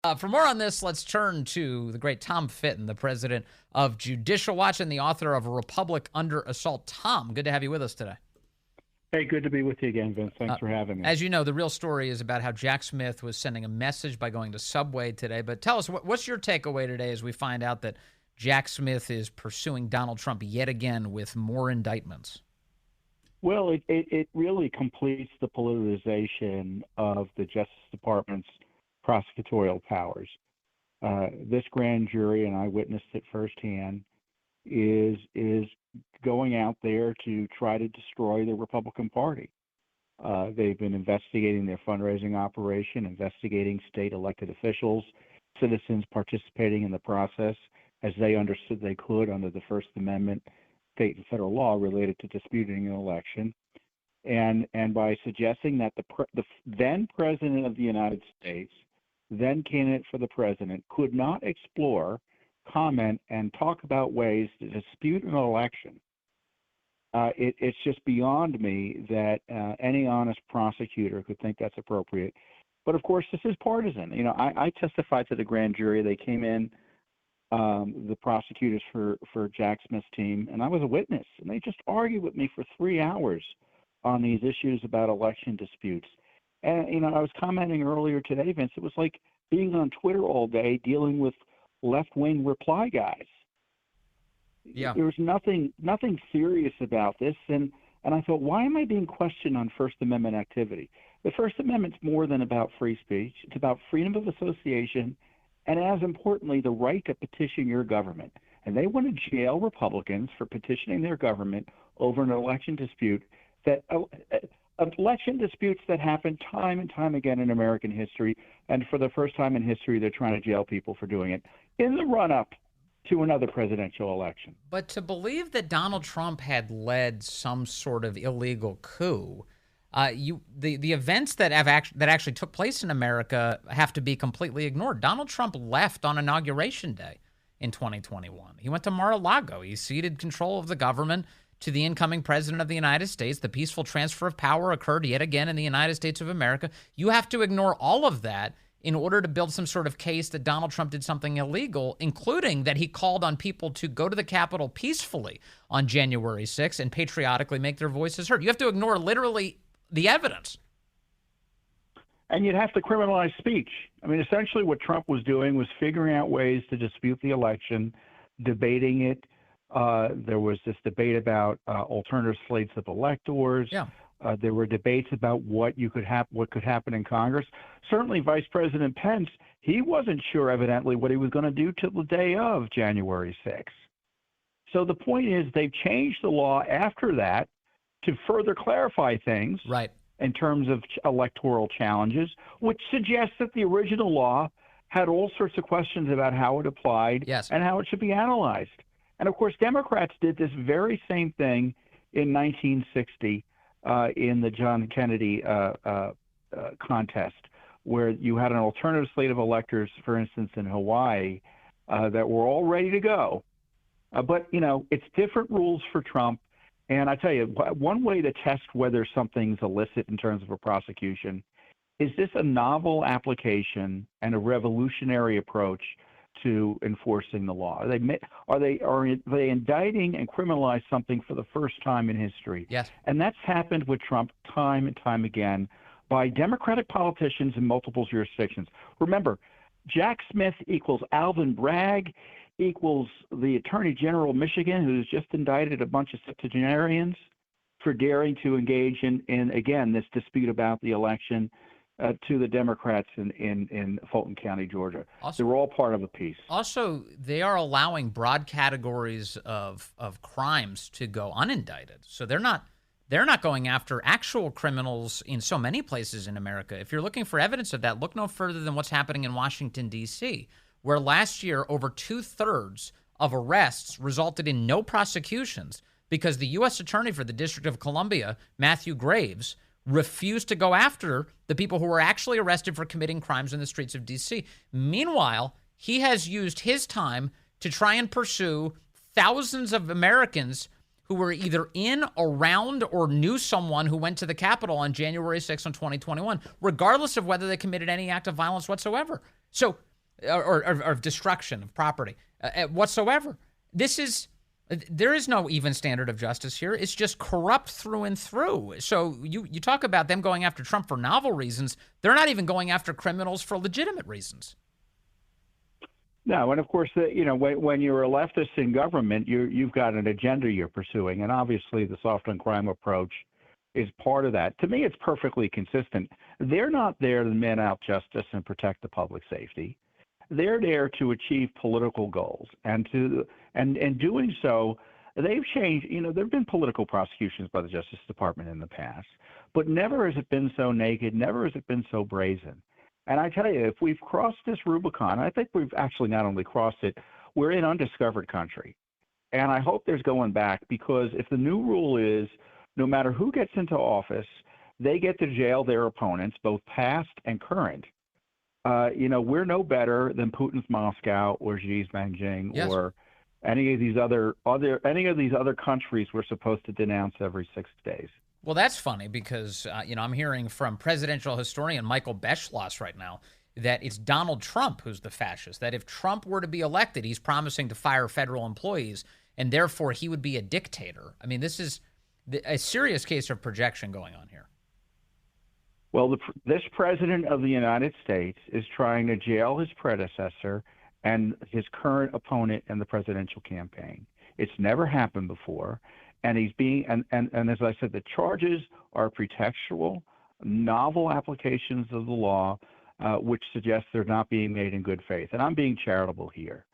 For more on this, let's turn to the great Tom Fitton, the president of Judicial Watch and the author of A Republic Under Assault. Tom, good to have you with us today. Hey, good to be with you again, Vince. Thanks for having me. As you know, the real story is about how Jack Smith was sending a message by going to Subway today. But tell us, what's your takeaway today as we find out that Jack Smith is pursuing Donald Trump yet again with more indictments? Well, it really completes the politicization of the Justice Department's prosecutorial powers. This grand jury, and I witnessed it firsthand, is going out there to try to destroy the Republican Party. They've been investigating their fundraising operation, investigating state elected officials, citizens participating in the process as they understood they could under the First Amendment, state and federal law related to disputing an election. And by suggesting that the then President of the United States, then candidate for the president, could not explore, comment, and talk about ways to dispute an election, it's just beyond me that any honest prosecutor could think that's appropriate. But of course, this is partisan. You know, I testified to the grand jury. They came in, the prosecutors for Jack Smith's team, and I was a witness. And they just argued with me for 3 hours on these issues about election disputes. And, you know, I was commenting earlier today, Vince, it was like being on Twitter all day dealing with left-wing reply guys. Yeah. There was nothing serious about this. And I thought, why am I being questioned on First Amendment activity? The First Amendment's more than about free speech. It's about freedom of association and, as importantly, the right to petition your government. And they want to jail Republicans for petitioning their government over an election dispute that election disputes that happen time and time again in American history, and for the first time in history, they're trying to jail people for doing it in the run-up to another presidential election. But to believe that Donald Trump had led some sort of illegal coup, the events that actually took place in America have to be completely ignored. Donald Trump left on Inauguration Day in 2021. He went to Mar-a-Lago. He ceded control of the government to the incoming president of the United States. The peaceful transfer of power occurred yet again in the United States of America. You have to ignore all of that in order to build some sort of case that Donald Trump did something illegal, including that he called on people to go to the Capitol peacefully on January 6th and patriotically make their voices heard. You have to ignore literally the evidence. And you'd have to criminalize speech. I mean, essentially what Trump was doing was figuring out ways to dispute the election, debating it. There was this debate about alternative slates of electors. Yeah. There were debates about what could happen in Congress. Certainly, Vice President Pence, he wasn't sure, evidently, what he was going to do till the day of January 6th. So the point is, they've changed the law after that to further clarify things, right, in terms of electoral challenges, which suggests that the original law had all sorts of questions about how it applied, yes, and how it should be analyzed. And of course, Democrats did this very same thing in 1960 in the John Kennedy contest, where you had an alternative slate of electors, for instance, in Hawaii, that were all ready to go. But, you know, it's different rules for Trump. And I tell you, one way to test whether something's illicit in terms of a prosecution is this a novel application and a revolutionary approach to enforcing the law? Are they indicting and criminalize something for the first time in history? Yes. And that's happened with Trump time and time again by Democratic politicians in multiple jurisdictions. Remember, Jack Smith equals Alvin Bragg equals the Attorney General of Michigan, who's just indicted a bunch of septuagenarians for daring to engage in again, this dispute about the election to the Democrats in Fulton County, Georgia. Also, they're all part of a piece. Also, they are allowing broad categories of crimes to go unindicted. So they're not going after actual criminals in so many places in America. If you're looking for evidence of that, look no further than what's happening in Washington, D.C., where last year over 2/3 of arrests resulted in no prosecutions because the U.S. Attorney for the District of Columbia, Matthew Graves, refused to go after the people who were actually arrested for committing crimes in the streets of D.C. Meanwhile, he has used his time to try and pursue thousands of Americans who were either in, around, or knew someone who went to the Capitol on January 6th of 2021, regardless of whether they committed any act of violence whatsoever. So or destruction of property whatsoever. There is no even standard of justice here. It's just corrupt through and through. So you talk about them going after Trump for novel reasons. They're not even going after criminals for legitimate reasons. No, and of course, when you're a leftist in government, you've got an agenda you're pursuing, and obviously the soft on crime approach is part of that. To me, it's perfectly consistent. They're not there to mete out justice and protect the public safety. They're there to achieve political goals, and doing so, they've changed. There have been political prosecutions by the Justice Department in the past, but never has it been so naked. Never has it been so brazen. And I tell you, if we've crossed this Rubicon, I think we've actually not only crossed it, we're in undiscovered country. And I hope there's going back, because if the new rule is no matter who gets into office, they get to jail their opponents, both past and current. We're no better than Putin's Moscow or Xi's Beijing, yes, or any of these other countries we're supposed to denounce every 6 days. Well, that's funny because, I'm hearing from presidential historian Michael Beschloss right now that it's Donald Trump who's the fascist, that if Trump were to be elected, he's promising to fire federal employees, and therefore he would be a dictator. I mean, this is a serious case of projection going on here. Well, this president of the United States is trying to jail his predecessor and his current opponent in the presidential campaign. It's never happened before. And he's being, and as I said, the charges are pretextual, novel applications of the law, which suggests they're not being made in good faith. And I'm being charitable here.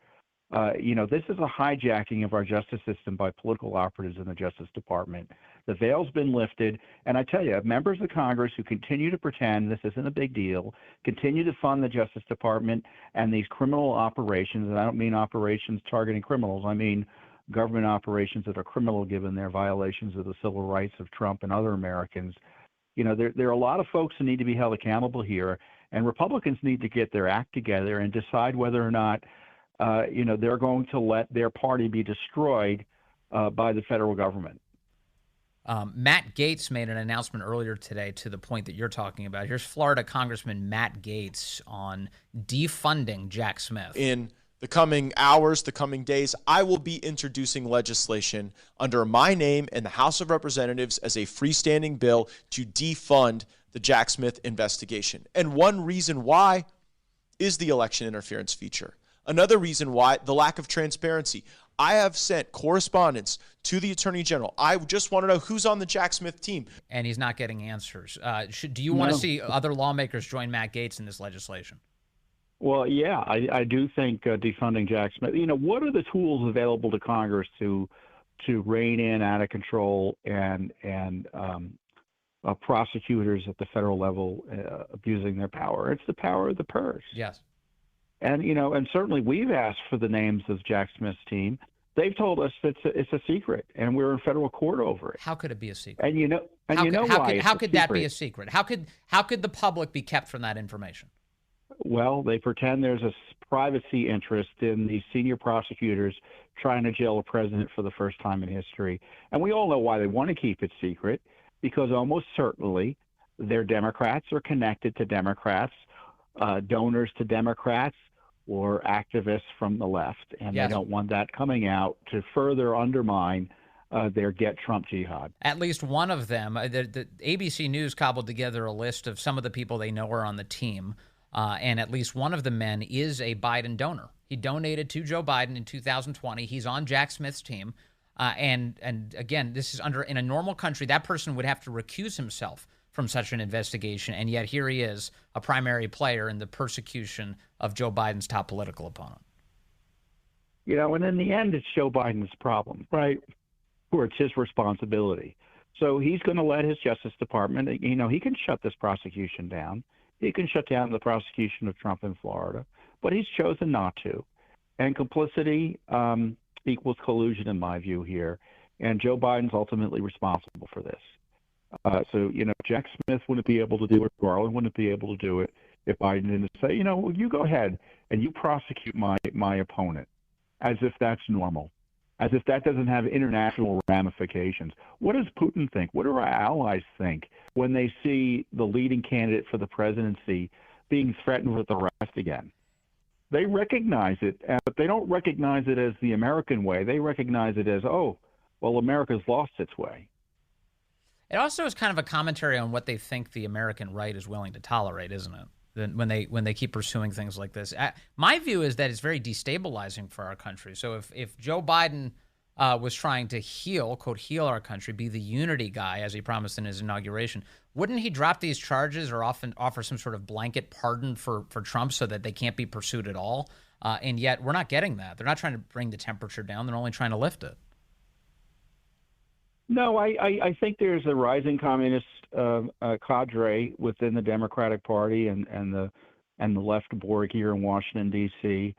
This is a hijacking of our justice system by political operatives in the Justice Department. The veil's been lifted. And I tell you, members of Congress who continue to pretend this isn't a big deal, continue to fund the Justice Department and these criminal operations, and I don't mean operations targeting criminals, I mean government operations that are criminal given their violations of the civil rights of Trump and other Americans. There are a lot of folks who need to be held accountable here, and Republicans need to get their act together and decide whether or not, they're going to let their party be destroyed by the federal government. Matt Gaetz made an announcement earlier today to the point that you're talking about. Here's Florida Congressman Matt Gaetz on defunding Jack Smith. In the coming hours, the coming days, I will be introducing legislation under my name in the House of Representatives as a freestanding bill to defund the Jack Smith investigation. And one reason why is the election interference feature. Another reason why, the lack of transparency. I have sent correspondence to the Attorney General. I just want to know who's on the Jack Smith team. And he's not getting answers. Do you want to see other lawmakers join Matt Gaetz in this legislation? Well, yeah, I do think defunding Jack Smith. What are the tools available to Congress to rein in out of control and prosecutors at the federal level abusing their power? It's the power of the purse. Yes. And and certainly we've asked for the names of Jack Smith's team. They've told us it's a secret, and we're in federal court over it. How could it be a secret? How could that be a secret? How could the public be kept from that information? Well, they pretend there's a privacy interest in these senior prosecutors trying to jail a president for the first time in history. And we all know why they want to keep it secret, because almost certainly their Democrats are connected to Democrats, donors to Democrats, or activists from the left. And yes, they don't want that coming out to further undermine their Get Trump jihad. At least one of them, the ABC News cobbled together a list of some of the people they know are on the team. And at least one of the men is a Biden donor. He donated to Joe Biden in 2020. He's on Jack Smith's team. And again, this is in a normal country, that person would have to recuse himself from such an investigation. And yet here he is, a primary player in the persecution of Joe Biden's top political opponent. And in the end, it's Joe Biden's problem, right? Or it's his responsibility. So he's going to let his Justice Department, he can shut this prosecution down. He can shut down the prosecution of Trump in Florida, but he's chosen not to. And complicity equals collusion in my view here. And Joe Biden's ultimately responsible for this. So Jack Smith wouldn't be able to do it. Garland wouldn't be able to do it if Biden didn't say, you go ahead and you prosecute my opponent, as if that's normal, as if that doesn't have international ramifications. What does Putin think? What do our allies think when they see the leading candidate for the presidency being threatened with arrest again? They recognize it, but they don't recognize it as the American way. They recognize it as, oh, well, America's lost its way. It also is kind of a commentary on what they think the American right is willing to tolerate, isn't it? When they keep pursuing things like this. My view is that it's very destabilizing for our country. So if Joe Biden was trying to quote, heal our country, be the unity guy, as he promised in his inauguration, wouldn't he drop these charges or often offer some sort of blanket pardon for Trump so that they can't be pursued at all? And yet we're not getting that. They're not trying to bring the temperature down. They're only trying to lift it. No, I think there's a rising communist cadre within the Democratic Party and the left board here in Washington, D.C.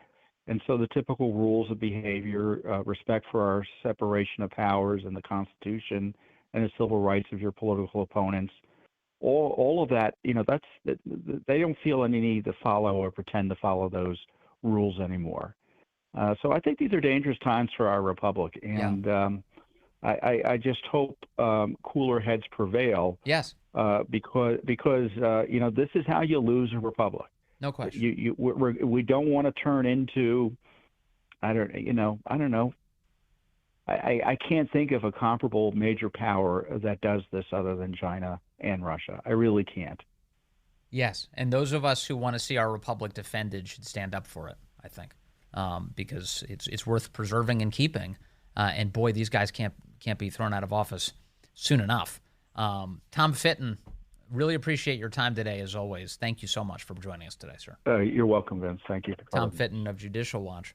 And so the typical rules of behavior, respect for our separation of powers and the Constitution and the civil rights of your political opponents, all of that, they don't feel any need to follow or pretend to follow those rules anymore. So I think these are dangerous times for our republic, and I just hope cooler heads prevail. Yes. Because this is how you lose a republic. No question. We don't want to turn into, I don't know. I can't think of a comparable major power that does this other than China and Russia. I really can't. Yes, and those of us who want to see our republic defended should stand up for it, I think, because it's worth preserving and keeping. And boy, these guys can't be thrown out of office soon enough. Tom Fitton, really appreciate your time today, as always. Thank you so much for joining us today, sir. You're welcome, Vince. Thank you. Tom Fitton of Judicial Watch.